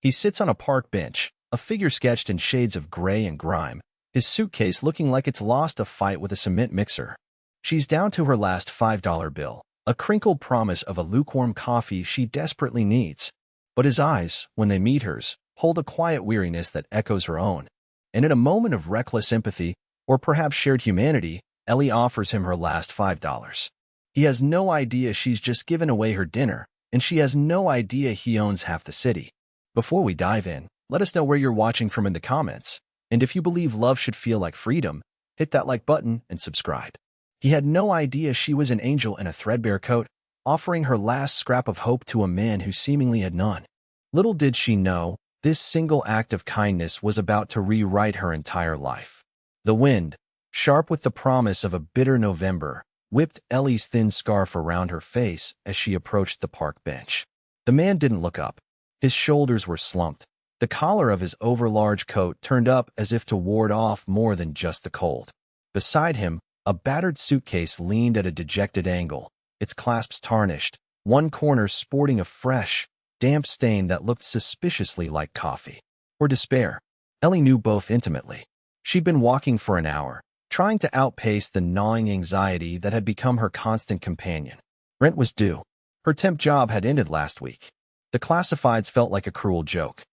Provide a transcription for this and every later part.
He sits on a park bench, a figure sketched in shades of gray and grime, his suitcase looking like it's lost a fight with a cement mixer. She's down to her last $5 bill, a crinkled promise of a lukewarm coffee she desperately needs. But his eyes, when they meet hers, hold a quiet weariness that echoes her own. And in a moment of reckless empathy, or perhaps shared humanity, Ellie offers him her last $5. He has no idea she's just given away her dinner, and she has no idea he owns half the city. Before we dive in, let us know where you're watching from in the comments, and if you believe love should feel like freedom, hit that like button and subscribe. He had no idea she was an angel in a threadbare coat, offering her last scrap of hope to a man who seemingly had none. Little did she know, this single act of kindness was about to rewrite her entire life. The wind, sharp with the promise of a bitter November, whipped Ellie's thin scarf around her face as she approached the park bench. The man didn't look up. His shoulders were slumped. The collar of his overlarge coat turned up as if to ward off more than just the cold. Beside him, a battered suitcase leaned at a dejected angle, its clasps tarnished, one corner sporting a fresh, damp stain that looked suspiciously like coffee. Or despair. Ellie knew both intimately. She'd been walking for an hour, trying to outpace the gnawing anxiety that had become her constant companion. Rent was due. Her temp job had ended last week. The classifieds felt like a cruel joke.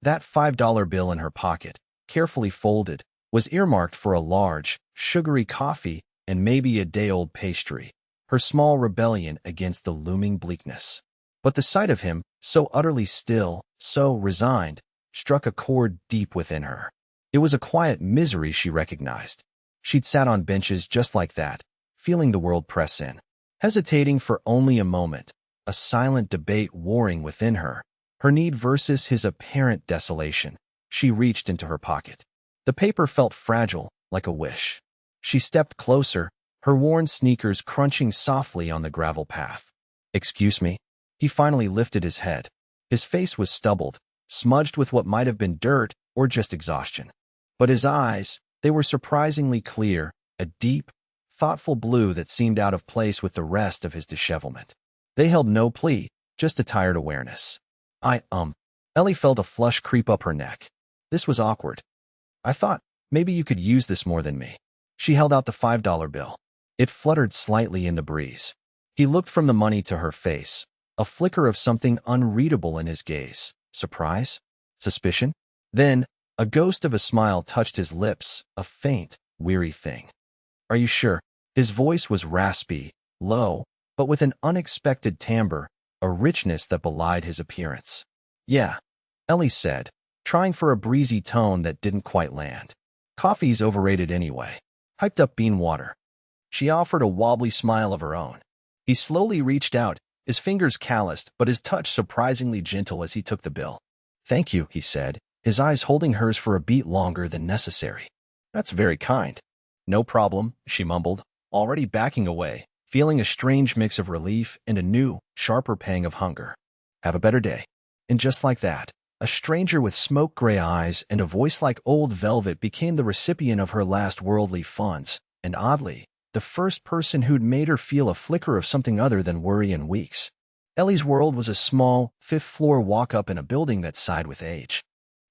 That $5 bill in her pocket, carefully folded, was earmarked for a large, sugary coffee and maybe a day-old pastry, her small rebellion against the looming bleakness. But the sight of him, so utterly still, so resigned, struck a chord deep within her. It was a quiet misery she recognized. She'd sat on benches just like that, feeling the world press in, hesitating for only a moment, a silent debate warring within her, her need versus his apparent desolation. She reached into her pocket. The paper felt fragile, like a wish. She stepped closer, her worn sneakers crunching softly on the gravel path. "Excuse me?" He finally lifted his head. His face was stubbled, smudged with what might have been dirt or just exhaustion. But his eyes, they were surprisingly clear, a deep, thoughtful blue that seemed out of place with the rest of his dishevelment. They held no plea, just a tired awareness. Ellie felt a flush creep up her neck. This was awkward. "I thought, maybe you could use this more than me." She held out the $5 bill. It fluttered slightly in the breeze. He looked from the money to her face, a flicker of something unreadable in his gaze. Surprise? Suspicion? Then, a ghost of a smile touched his lips, a faint, weary thing. "Are you sure?" His voice was raspy, low, but with an unexpected timbre, a richness that belied his appearance. "Yeah," Ellie said, trying for a breezy tone that didn't quite land. "Coffee's overrated anyway. Hyped up bean water." She offered a wobbly smile of her own. He slowly reached out, his fingers calloused, but his touch surprisingly gentle as he took the bill. "Thank you," he said, his eyes holding hers for a beat longer than necessary. "That's very kind." "No problem," she mumbled, already backing away, feeling a strange mix of relief and a new, sharper pang of hunger. "Have a better day." And just like that, a stranger with smoke-gray eyes and a voice like old velvet became the recipient of her last worldly funds, and oddly, the first person who'd made her feel a flicker of something other than worry in weeks. Ellie's world was a small, fifth-floor walk-up in a building that sighed with age.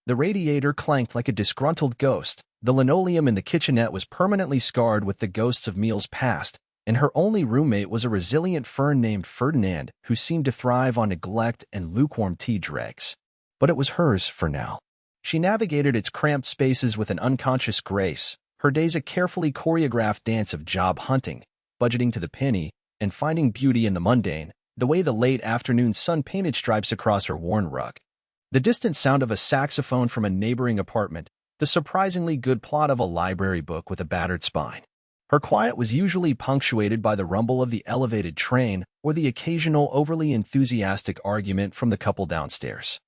The radiator clanked like a disgruntled ghost, the linoleum in the kitchenette was permanently scarred with the ghosts of meals past, and her only roommate was a resilient fern named Ferdinand who seemed to thrive on neglect and lukewarm tea dregs. But it was hers for now. She navigated its cramped spaces with an unconscious grace, her days a carefully choreographed dance of job hunting, budgeting to the penny, and finding beauty in the mundane, the way the late afternoon sun painted stripes across her worn rug. The distant sound of a saxophone from a neighboring apartment, the surprisingly good plot of a library book with a battered spine. Her quiet was usually punctuated by the rumble of the elevated train or the occasional overly enthusiastic argument from the couple downstairs.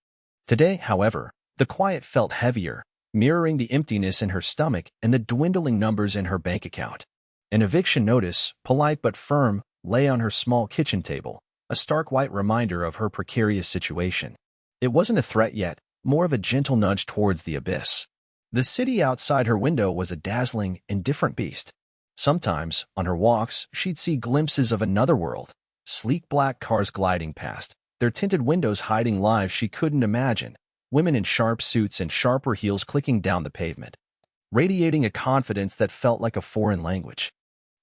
Today, however, the quiet felt heavier, mirroring the emptiness in her stomach and the dwindling numbers in her bank account. An eviction notice, polite but firm, lay on her small kitchen table, a stark white reminder of her precarious situation. It wasn't a threat yet, more of a gentle nudge towards the abyss. The city outside her window was a dazzling, indifferent beast. Sometimes, on her walks, she'd see glimpses of another world, sleek black cars gliding past, their tinted windows hiding lives she couldn't imagine, women in sharp suits and sharper heels clicking down the pavement, radiating a confidence that felt like a foreign language.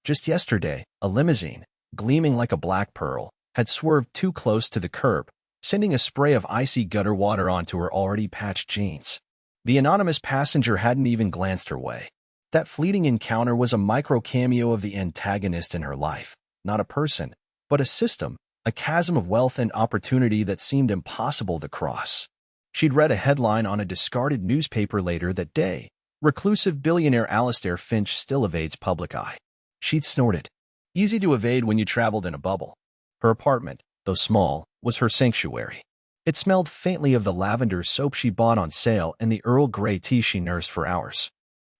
Just yesterday, a limousine, gleaming like a black pearl, had swerved too close to the curb, sending a spray of icy gutter water onto her already patched jeans. The anonymous passenger hadn't even glanced her way. That fleeting encounter was a micro-cameo of the antagonist in her life, not a person, but a system, a chasm of wealth and opportunity that seemed impossible to cross. She'd read a headline on a discarded newspaper later that day: "Reclusive billionaire Alastair Finch still evades public eye." She'd snorted. Easy to evade when you traveled in a bubble. Her apartment, though small, was her sanctuary. It smelled faintly of the lavender soap she bought on sale and the Earl Grey tea she nursed for hours.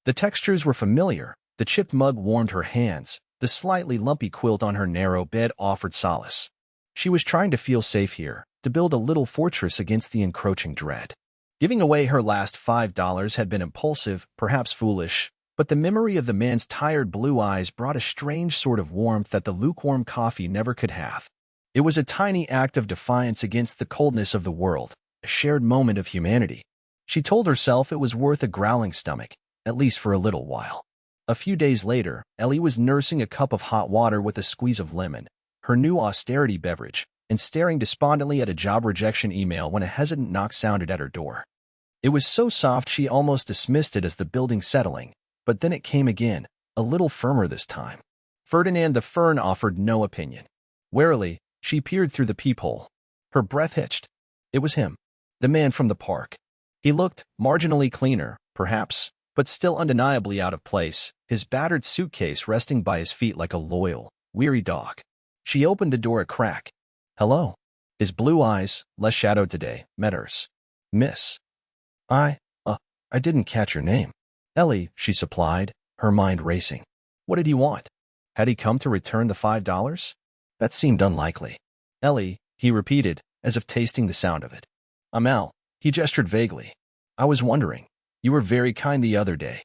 The textures were familiar. The chipped mug warmed her hands. The slightly lumpy quilt on her narrow bed offered solace. She was trying to feel safe here, to build a little fortress against the encroaching dread. Giving away her last $5 had been impulsive, perhaps foolish, but the memory of the man's tired blue eyes brought a strange sort of warmth that the lukewarm coffee never could have. It was a tiny act of defiance against the coldness of the world, a shared moment of humanity. She told herself it was worth a growling stomach, at least for a little while. A few days later, Ellie was nursing a cup of hot water with a squeeze of lemon, her new austerity beverage, and staring despondently at a job rejection email when a hesitant knock sounded at her door. It was so soft she almost dismissed it as the building settling, but then it came again, a little firmer this time. Ferdinand the Fern offered no opinion. Warily, she peered through the peephole. Her breath hitched. It was him, the man from the park. He looked marginally cleaner, perhaps, but still undeniably out of place, his battered suitcase resting by his feet like a loyal, weary dog. She opened the door a crack. "Hello." His blue eyes, less shadowed today, met hers. "Miss. I didn't catch your name." "Ellie," she supplied, her mind racing. What did he want? Had he come to return the $5? That seemed unlikely. "Ellie," he repeated, as if tasting the sound of it. "I'm Al." He gestured vaguely. "I was wondering. You were very kind the other day.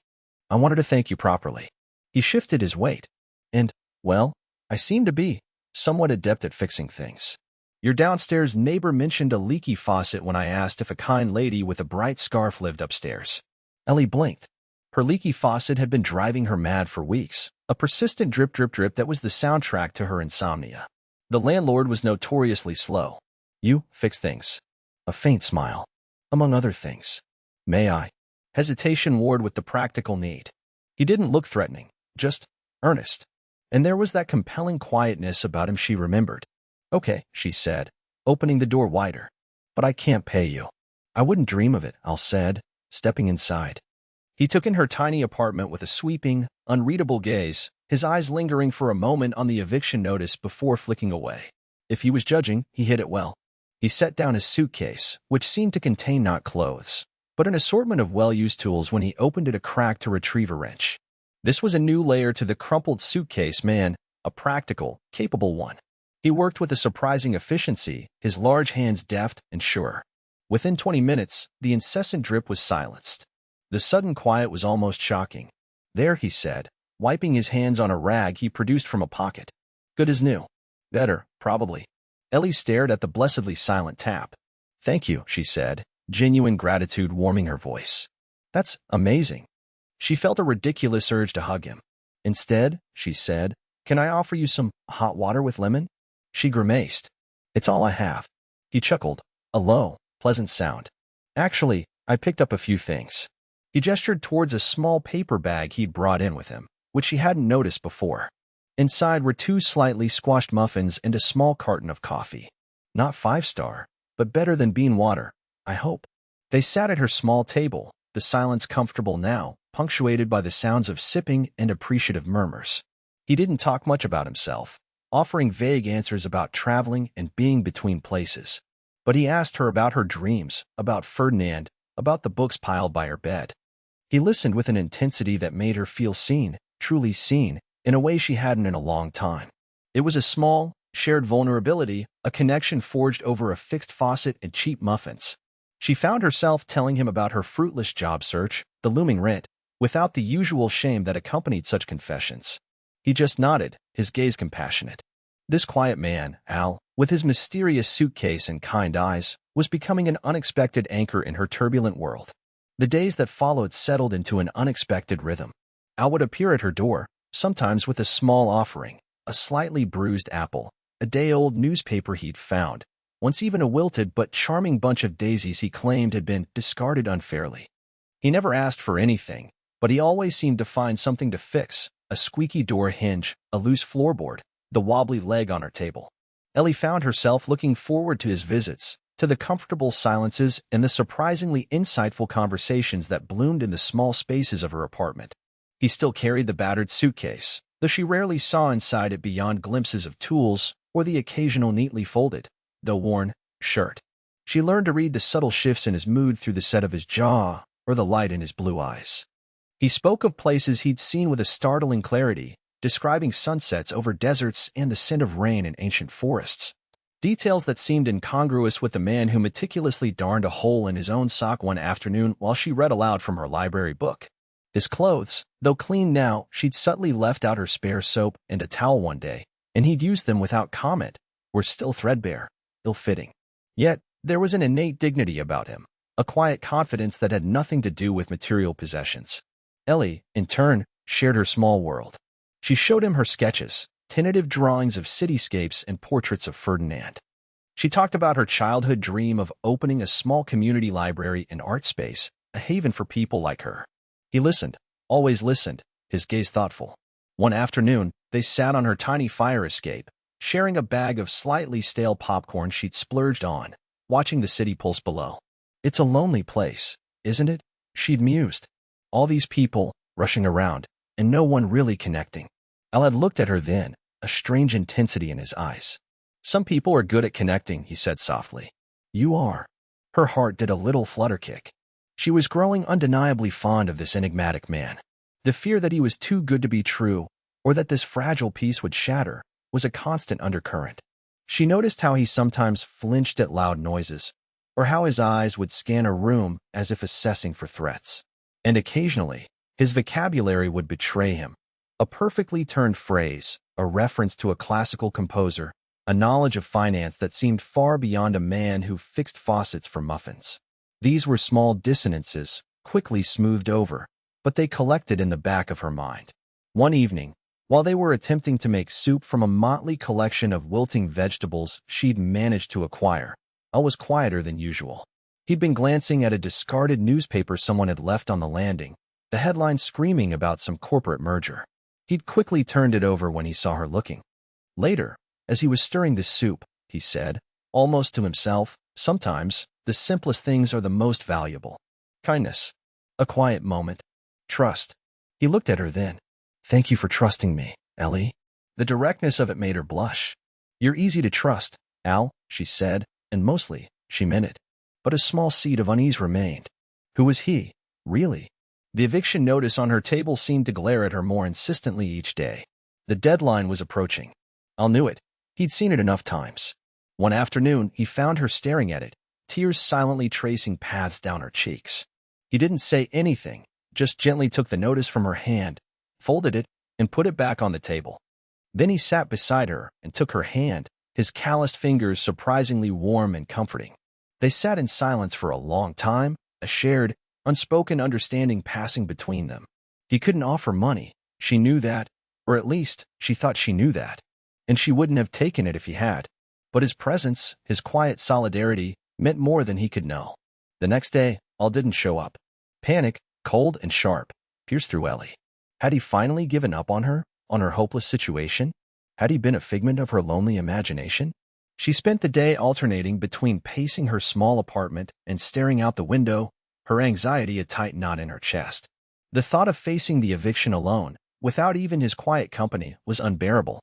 I wanted to thank you properly." He shifted his weight. "And, well, I seem to be somewhat adept at fixing things. Your downstairs neighbor mentioned a leaky faucet when I asked if a kind lady with a bright scarf lived upstairs." Ellie blinked. Her leaky faucet had been driving her mad for weeks, a persistent drip drip drip that was the soundtrack to her insomnia. The landlord was notoriously slow. "You fix things." A faint smile. "Among other things." "May I?" Hesitation warred with the practical need. He didn't look threatening, just earnest. And there was that compelling quietness about him she remembered. "Okay," she said, opening the door wider. "But I can't pay you." "I wouldn't dream of it," Al said, stepping inside. He took in her tiny apartment with a sweeping, unreadable gaze, his eyes lingering for a moment on the eviction notice before flicking away. If he was judging, he hit it well. He set down his suitcase, which seemed to contain not clothes, but an assortment of well-used tools when he opened it a crack to retrieve a wrench. This was a new layer to the crumpled suitcase man, a practical, capable one. He worked with a surprising efficiency, his large hands deft and sure. Within 20 minutes, the incessant drip was silenced. The sudden quiet was almost shocking. "There," he said, wiping his hands on a rag he produced from a pocket. "Good as new." "Better, probably." Ellie stared at the blessedly silent tap. "Thank you," she said, genuine gratitude warming her voice. "That's amazing." She felt a ridiculous urge to hug him. "Instead," she said, "can I offer you some hot water with lemon?" She grimaced. "It's all I have." He chuckled, a low, pleasant sound. "Actually, I picked up a few things." He gestured towards a small paper bag he'd brought in with him, which she hadn't noticed before. Inside were 2 slightly squashed muffins and a small carton of coffee. Not 5-star, but better than bean water, I hope. They sat at her small table, the silence comfortable now, punctuated by the sounds of sipping and appreciative murmurs. He didn't talk much about himself, offering vague answers about traveling and being between places. But he asked her about her dreams, about Ferdinand, about the books piled by her bed. He listened with an intensity that made her feel seen, truly seen, in a way she hadn't in a long time. It was a small, shared vulnerability, a connection forged over a fixed faucet and cheap muffins. She found herself telling him about her fruitless job search, the looming rent, without the usual shame that accompanied such confessions. He just nodded, his gaze compassionate. This quiet man, Al, with his mysterious suitcase and kind eyes, was becoming an unexpected anchor in her turbulent world. The days that followed settled into an unexpected rhythm. Al would appear at her door, sometimes with a small offering, a slightly bruised apple, a day-old newspaper he'd found, once even a wilted but charming bunch of daisies he claimed had been discarded unfairly. He never asked for anything, but he always seemed to find something to fix: a squeaky door hinge, a loose floorboard, the wobbly leg on her table. Ellie found herself looking forward to his visits, to the comfortable silences and the surprisingly insightful conversations that bloomed in the small spaces of her apartment. He still carried the battered suitcase, though she rarely saw inside it beyond glimpses of tools or the occasional neatly folded, though worn, shirt. She learned to read the subtle shifts in his mood through the set of his jaw or the light in his blue eyes. He spoke of places he'd seen with a startling clarity, describing sunsets over deserts and the scent of rain in ancient forests. Details that seemed incongruous with the man who meticulously darned a hole in his own sock one afternoon while she read aloud from her library book. His clothes, though clean now, she'd subtly left out her spare soap and a towel one day, and he'd used them without comment, were still threadbare, ill-fitting. Yet, there was an innate dignity about him, a quiet confidence that had nothing to do with material possessions. Ellie, in turn, shared her small world. She showed him her sketches, tentative drawings of cityscapes and portraits of Ferdinand. She talked about her childhood dream of opening a small community library and art space, a haven for people like her. He listened, always listened, his gaze thoughtful. One afternoon, they sat on her tiny fire escape, sharing a bag of slightly stale popcorn she'd splurged on, watching the city pulse below. "It's a lonely place, isn't it?" she'd mused. "All these people, rushing around, and no one really connecting." Al had looked at her then, a strange intensity in his eyes. "Some people are good at connecting," he said softly. "You are." Her heart did a little flutter kick. She was growing undeniably fond of this enigmatic man. The fear that he was too good to be true, or that this fragile peace would shatter, was a constant undercurrent. She noticed how he sometimes flinched at loud noises, or how his eyes would scan a room as if assessing for threats. And occasionally, his vocabulary would betray him. A perfectly turned phrase, a reference to a classical composer, a knowledge of finance that seemed far beyond a man who fixed faucets for muffins. These were small dissonances, quickly smoothed over, but they collected in the back of her mind. One evening, while they were attempting to make soup from a motley collection of wilting vegetables she'd managed to acquire, Al was quieter than usual. He'd been glancing at a discarded newspaper someone had left on the landing, the headline screaming about some corporate merger. He'd quickly turned it over when he saw her looking. Later, as he was stirring the soup, he said, almost to himself, "Sometimes, the simplest things are the most valuable. Kindness. A quiet moment. Trust." He looked at her then. "Thank you for trusting me, Ellie." The directness of it made her blush. "You're easy to trust, Al," she said, and mostly, she meant it. But a small seed of unease remained. Who was he, really? The eviction notice on her table seemed to glare at her more insistently each day. The deadline was approaching. Al knew it. He'd seen it enough times. One afternoon, he found her staring at it, tears silently tracing paths down her cheeks. He didn't say anything, just gently took the notice from her hand, folded it, and put it back on the table. Then he sat beside her and took her hand, his calloused fingers surprisingly warm and comforting. They sat in silence for a long time, a shared, unspoken understanding passing between them. He couldn't offer money, she knew that, or at least, she thought she knew that, and she wouldn't have taken it if he had. But his presence, his quiet solidarity, meant more than he could know. The next day, Al didn't show up. Panic, cold and sharp, pierced through Ellie. Had he finally given up on her hopeless situation? Had he been a figment of her lonely imagination? She spent the day alternating between pacing her small apartment and staring out the window, her anxiety a tight knot in her chest. The thought of facing the eviction alone, without even his quiet company, was unbearable.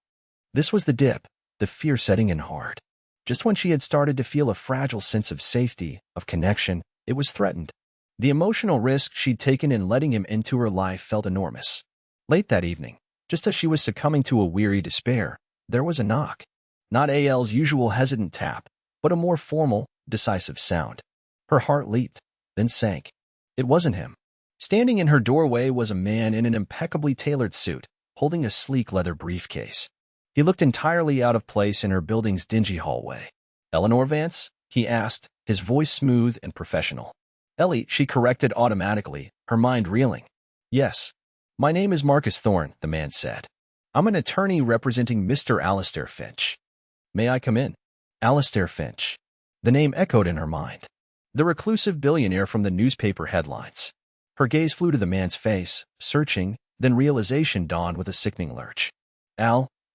This was the dip, the fear setting in hard. Just when she had started to feel a fragile sense of safety, of connection, it was threatened. The emotional risk she'd taken in letting him into her life felt enormous. Late that evening, just as she was succumbing to a weary despair, there was a knock. Not Al's usual hesitant tap, but a more formal, decisive sound. Her heart leaped, then sank. It wasn't him. Standing in her doorway was a man in an impeccably tailored suit, holding a sleek leather briefcase. He looked entirely out of place in her building's dingy hallway. "Eleanor Vance?" he asked, his voice smooth and professional. Ellie, she corrected automatically, her mind reeling. Yes. My name is Marcus Thorne, the man said. I'm an attorney representing Mr. Alistair Finch. May I come in? Alistair Finch. The name echoed in her mind. The reclusive billionaire from the newspaper headlines. Her gaze flew to the man's face, searching, then realization dawned with a sickening lurch.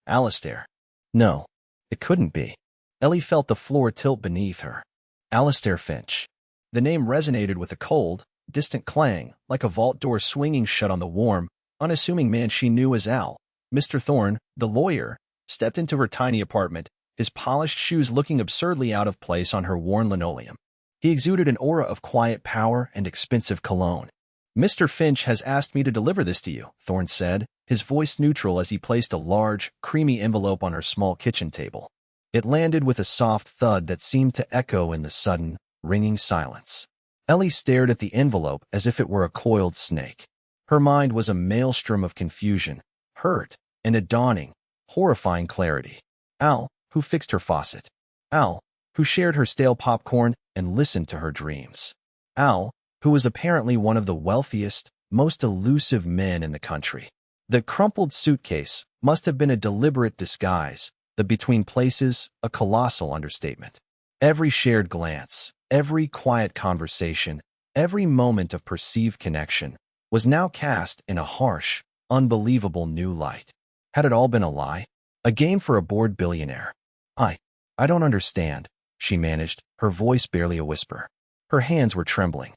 Alistair. No, it couldn't be. Ellie felt the floor tilt beneath her. Alistair Finch. The name resonated with a cold, distant clang, like a vault door swinging shut on the warm, unassuming man she knew as Al. Mr. Thorne, the lawyer, stepped into her tiny apartment, his polished shoes looking absurdly out of place on her worn linoleum. He exuded an aura of quiet power and expensive cologne. Mr. Finch has asked me to deliver this to you, Thorne said, his voice neutral as he placed a large, creamy envelope on her small kitchen table. It landed with a soft thud that seemed to echo in the sudden, ringing silence. Ellie stared at the envelope as if it were a coiled snake. Her mind was a maelstrom of confusion, hurt, and a dawning, horrifying clarity. Al, who fixed her faucet. Al, who shared her stale popcorn and listened to her dreams. Al, who was apparently one of the wealthiest, most elusive men in the country. The crumpled suitcase must have been a deliberate disguise, the between places a colossal understatement. Every shared glance, every quiet conversation, every moment of perceived connection was now cast in a harsh, unbelievable new light. Had it all been a lie? A game for a bored billionaire? I don't understand, she managed, her voice barely a whisper. Her hands were trembling.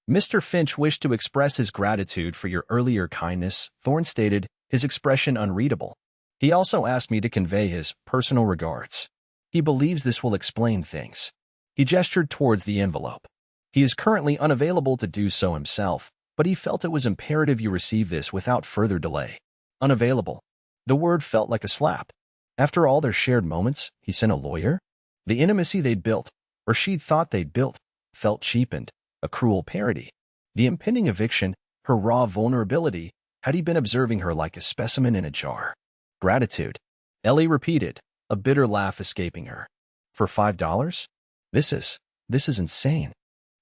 Mr. Finch wished to express his gratitude for your earlier kindness, Thorne stated, his expression unreadable. He also asked me to convey his personal regards. He believes this will explain things. He gestured towards the envelope. He is currently unavailable to do so himself, but he felt it was imperative you receive this without further delay. Unavailable. The word felt like a slap. After all their shared moments, he sent a lawyer? The intimacy they'd built, or she'd thought they'd built, felt cheapened, a cruel parody. The impending eviction, her raw vulnerability, had he been observing her like a specimen in a jar? Gratitude. Ellie repeated, a bitter laugh escaping her. For $5? This is insane.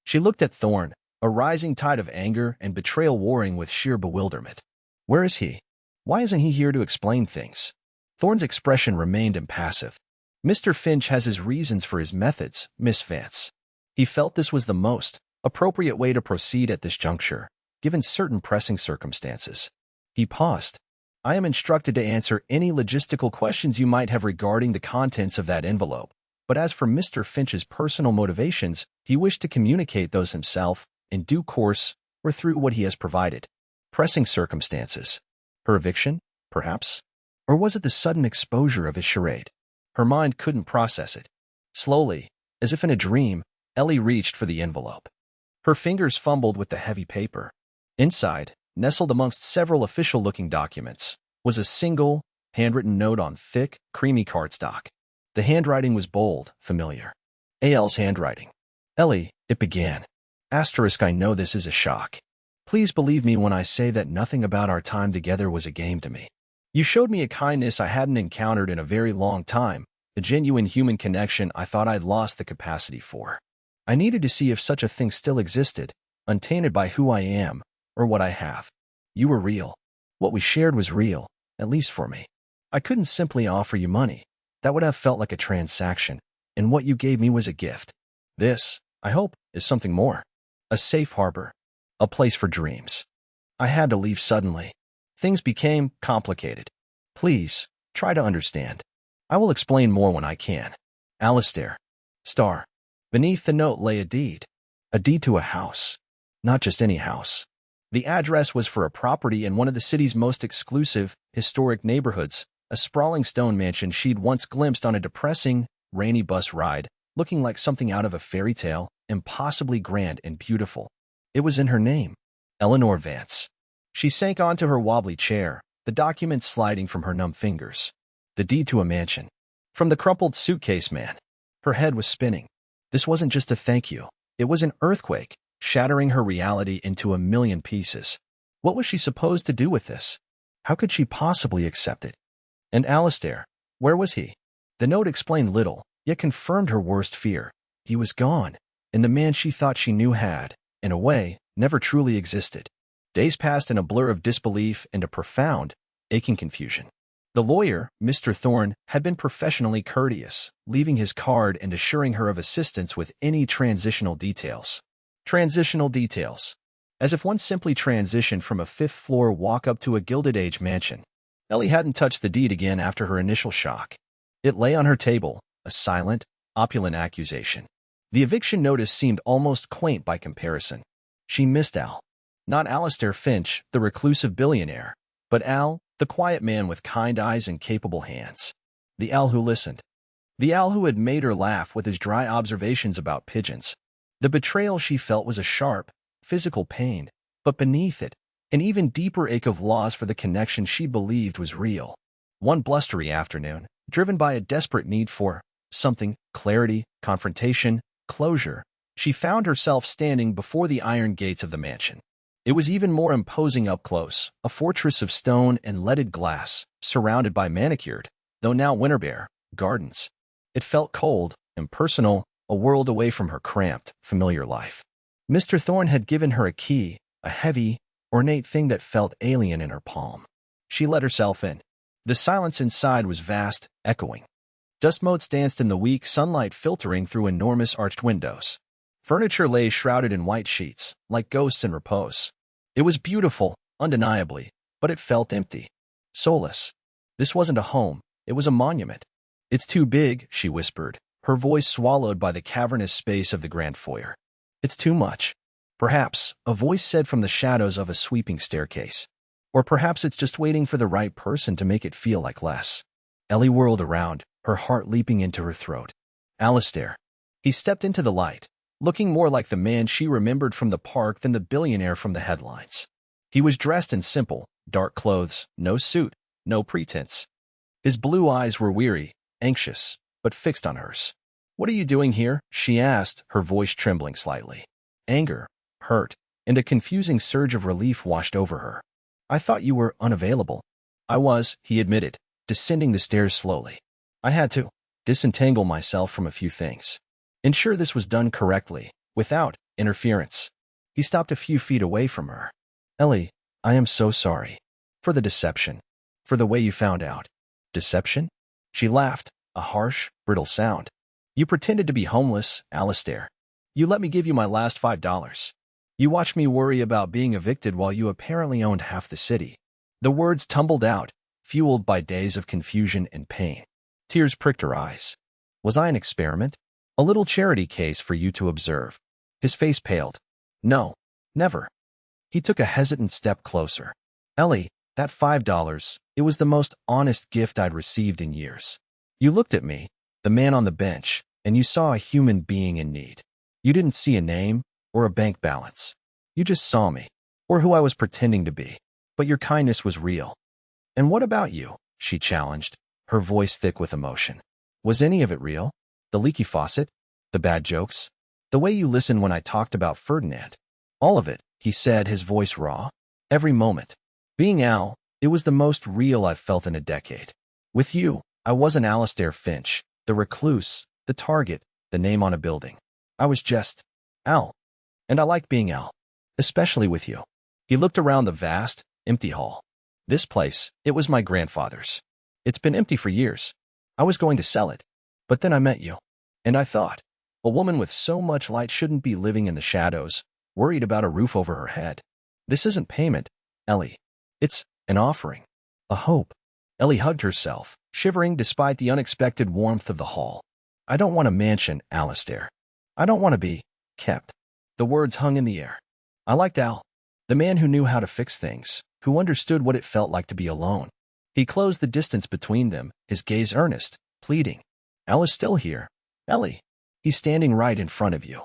She looked at Thorne, a rising tide of anger and betrayal warring with sheer bewilderment. Where is he? Why isn't he here to explain things? Thorne's expression remained impassive. Mr. Finch has his reasons for his methods, Miss Vance. He felt this was the most appropriate way to proceed at this juncture, given certain pressing circumstances. He paused. I am instructed to answer any logistical questions you might have regarding the contents of that envelope, but as for Mr. Finch's personal motivations, he wished to communicate those himself, in due course, or through what he has provided. Pressing circumstances. Her eviction, perhaps? Or was it the sudden exposure of his charade? Her mind couldn't process it. Slowly, as if in a dream, Ellie reached for the envelope. Her fingers fumbled with the heavy paper. Inside, nestled amongst several official-looking documents, was a single, handwritten note on thick, creamy cardstock. The handwriting was bold, familiar. A.L.'s handwriting. Ellie, it began. Asterisk, I know this is a shock. Please believe me when I say that nothing about our time together was a game to me. You showed me a kindness I hadn't encountered in a very long time, a genuine human connection I thought I'd lost the capacity for. I needed to see if such a thing still existed, untainted by who I am, or what I have. You were real. What we shared was real, at least for me. I couldn't simply offer you money. That would have felt like a transaction, and what you gave me was a gift. This, I hope, is something more. A safe harbor. A place for dreams. I had to leave suddenly. Things became complicated. Please, try to understand. I will explain more when I can. Alistair. Star. Beneath the note lay a deed. A deed to a house. Not just any house. The address was for a property in one of the city's most exclusive, historic neighborhoods, a sprawling stone mansion she'd once glimpsed on a depressing, rainy bus ride, looking like something out of a fairy tale, impossibly grand and beautiful. It was in her name. Eleanor Vance. She sank onto her wobbly chair, the document sliding from her numb fingers. The deed to a mansion. From the crumpled suitcase man. Her head was spinning. This wasn't just a thank you. It was an earthquake, shattering her reality into a million pieces. What was she supposed to do with this? How could she possibly accept it? And Alistair, where was he? The note explained little, yet confirmed her worst fear. He was gone. and the man she thought she knew had, in a way, never truly existed. Days passed in a blur of disbelief and a profound, aching confusion. The lawyer, Mr. Thorne, had been professionally courteous, leaving his card and assuring her of assistance with any transitional details. Transitional details. As if one simply transitioned from a fifth-floor walk-up to a Gilded-Age mansion. Ellie hadn't touched the deed again after her initial shock. It lay on her table, a silent, opulent accusation. The eviction notice seemed almost quaint by comparison. She missed Al. Not Alistair Finch, the reclusive billionaire, but Al, the quiet man with kind eyes and capable hands. The Al who listened. The Al who had made her laugh with his dry observations about pigeons. The betrayal she felt was a sharp, physical pain, but beneath it, an even deeper ache of loss for the connection she believed was real. One blustery afternoon, driven by a desperate need for something, clarity, confrontation, closure, she found herself standing before the iron gates of the mansion. It was even more imposing up close, a fortress of stone and leaded glass, surrounded by manicured, though now winter-bare, gardens. It felt cold, impersonal, a world away from her cramped, familiar life. Mr. Thorne had given her a key, a heavy, ornate thing that felt alien in her palm. She let herself in. The silence inside was vast, echoing. Dust motes danced in the weak sunlight filtering through enormous arched windows. Furniture lay shrouded in white sheets, like ghosts in repose. It was beautiful, undeniably, but it felt empty. Soulless. This wasn't a home, it was a monument. "It's too big," she whispered, her voice swallowed by the cavernous space of the grand foyer. "It's too much." Perhaps, a voice said from the shadows of a sweeping staircase. Or perhaps it's just waiting for the right person to make it feel like less. Ellie whirled around, her heart leaping into her throat. Alistair. He stepped into the light, looking more like the man she remembered from the park than the billionaire from the headlines. He was dressed in simple, dark clothes, no suit, no pretense. His blue eyes were weary, anxious, but fixed on hers. "What are you doing here?" she asked, her voice trembling slightly. Anger, hurt, and a confusing surge of relief washed over her. "I thought you were unavailable." "I was," he admitted, descending the stairs slowly. "I had to disentangle myself from a few things. Ensure this was done correctly, without interference." He stopped a few feet away from her. "Ellie, I am so sorry. For the deception. For the way you found out." "Deception?" She laughed, a harsh, brittle sound. "You pretended to be homeless, Alistair. You let me give you my last $5. You watched me worry about being evicted while you apparently owned half the city." The words tumbled out, fueled by days of confusion and pain. Tears pricked her eyes. "Was I an experiment? A little charity case for you to observe?" His face paled. "No, never." He took a hesitant step closer. "Ellie, that $5, it was the most honest gift I'd received in years. You looked at me, the man on the bench, and you saw a human being in need. You didn't see a name or a bank balance. You just saw me, or who I was pretending to be. But your kindness was real." "And what about you?" she challenged, her voice thick with emotion. "Was any of it real? The leaky faucet? The bad jokes? The way you listened when I talked about Ferdinand?" "All of it," he said, his voice raw. "Every moment. Being Al, it was the most real I've felt in a decade. With you, I wasn't Alistair Finch, the recluse, the target, the name on a building. I was just Al. And I like being Al. Especially with you." He looked around the vast, empty hall. "This place, it was my grandfather's. It's been empty for years. I was going to sell it. But then I met you. And I thought, a woman with so much light shouldn't be living in the shadows, worried about a roof over her head. This isn't payment, Ellie. It's an offering. A hope." Ellie hugged herself, shivering despite the unexpected warmth of the hall. "I don't want a mansion, Alistair. I don't want to be kept." The words hung in the air. "I liked Al. The man who knew how to fix things, who understood what it felt like to be alone." He closed the distance between them, his gaze earnest, pleading. "Al is still here. Ellie. He's standing right in front of you.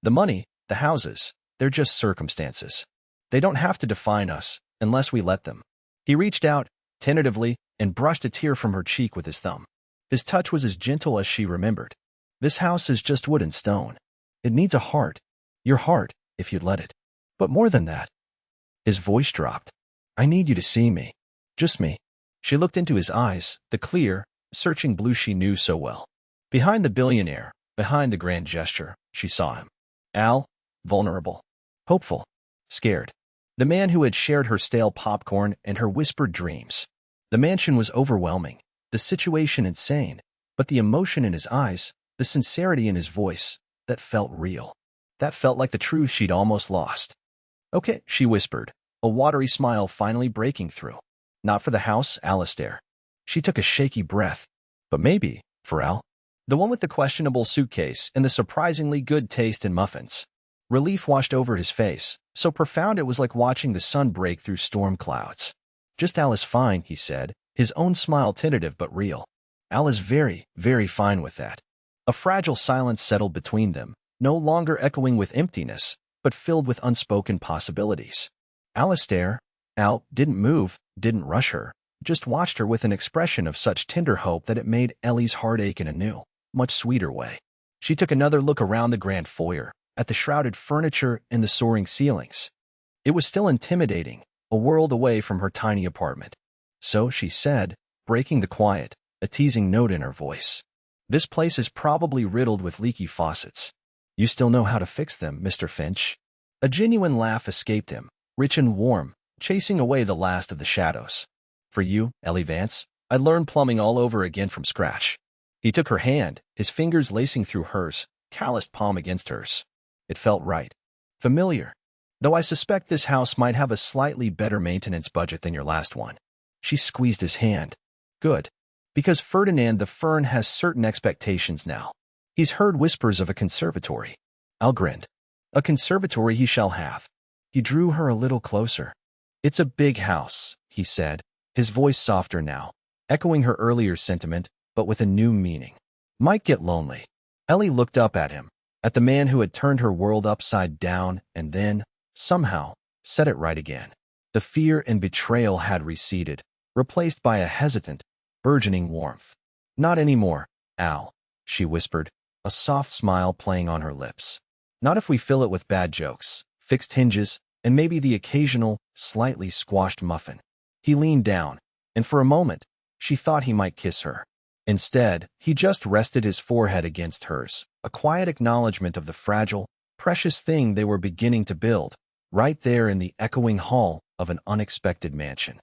The money, the houses, they're just circumstances. They don't have to define us, unless we let them." He reached out, tentatively, and brushed a tear from her cheek with his thumb. His touch was as gentle as she remembered. "This house is just wood and stone. It needs a heart. Your heart, if you'd let it. But more than that." His voice dropped. "I need you to see me. Just me." She looked into his eyes, the clear, searching blue she knew so well. Behind the billionaire, behind the grand gesture, she saw him. Al, vulnerable, hopeful, scared. The man who had shared her stale popcorn and her whispered dreams. The mansion was overwhelming, the situation insane, but the emotion in his eyes, the sincerity in his voice, that felt real. That felt like the truth she'd almost lost. Okay, she whispered, a watery smile finally breaking through. Not for the house, Alistair. She took a shaky breath. But maybe, for Al. The one with the questionable suitcase and the surprisingly good taste in muffins. Relief washed over his face, so profound it was like watching the sun break through storm clouds. Just Al is fine, he said, his own smile tentative but real. Al is very, very fine with that. A fragile silence settled between them, no longer echoing with emptiness, but filled with unspoken possibilities. Alistair, Al, didn't move, didn't rush her, just watched her with an expression of such tender hope that it made Ellie's heart ache in a new, much sweeter way. She took another look around the grand foyer, at the shrouded furniture and the soaring ceilings. It was still intimidating, a world away from her tiny apartment. So, she said, breaking the quiet, a teasing note in her voice. This place is probably riddled with leaky faucets. You still know how to fix them, Mr. Finch? A genuine laugh escaped him, rich and warm, chasing away the last of the shadows. For you, Ellie Vance, I learned plumbing all over again from scratch. He took her hand, his fingers lacing through hers, calloused palm against hers. It felt right. Familiar. Though I suspect this house might have a slightly better maintenance budget than your last one. She squeezed his hand. Good. Because Ferdinand the Fern has certain expectations now. He's heard whispers of a conservatory. Al grinned. A conservatory he shall have. He drew her a little closer. It's a big house, he said, his voice softer now, echoing her earlier sentiment, but with a new meaning. Might get lonely. Ellie looked up at him, at the man who had turned her world upside down and then, somehow, set it right again. The fear and betrayal had receded, replaced by a hesitant, burgeoning warmth. Not anymore, Al, she whispered, a soft smile playing on her lips. Not if we fill it with bad jokes, fixed hinges, and maybe the occasional, slightly squashed muffin. He leaned down, and for a moment, she thought he might kiss her. Instead, he just rested his forehead against hers, a quiet acknowledgement of the fragile, precious thing they were beginning to build, right there in the echoing hall of an unexpected mansion.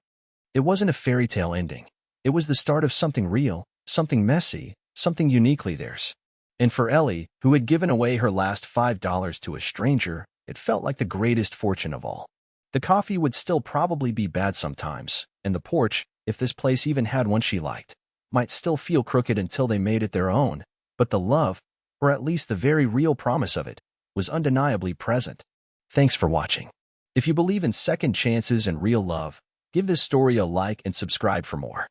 It wasn't a fairy tale ending. It was the start of something real, something messy, something uniquely theirs. And for Ellie, who had given away her last $5 to a stranger, it felt like the greatest fortune of all. The coffee would still probably be bad sometimes, and the porch, if this place even had one she liked, might still feel crooked until they made it their own, but the love, or at least the very real promise of it, was undeniably present. Thanks for watching. If you believe in second chances and real love, give this story a like and subscribe for more.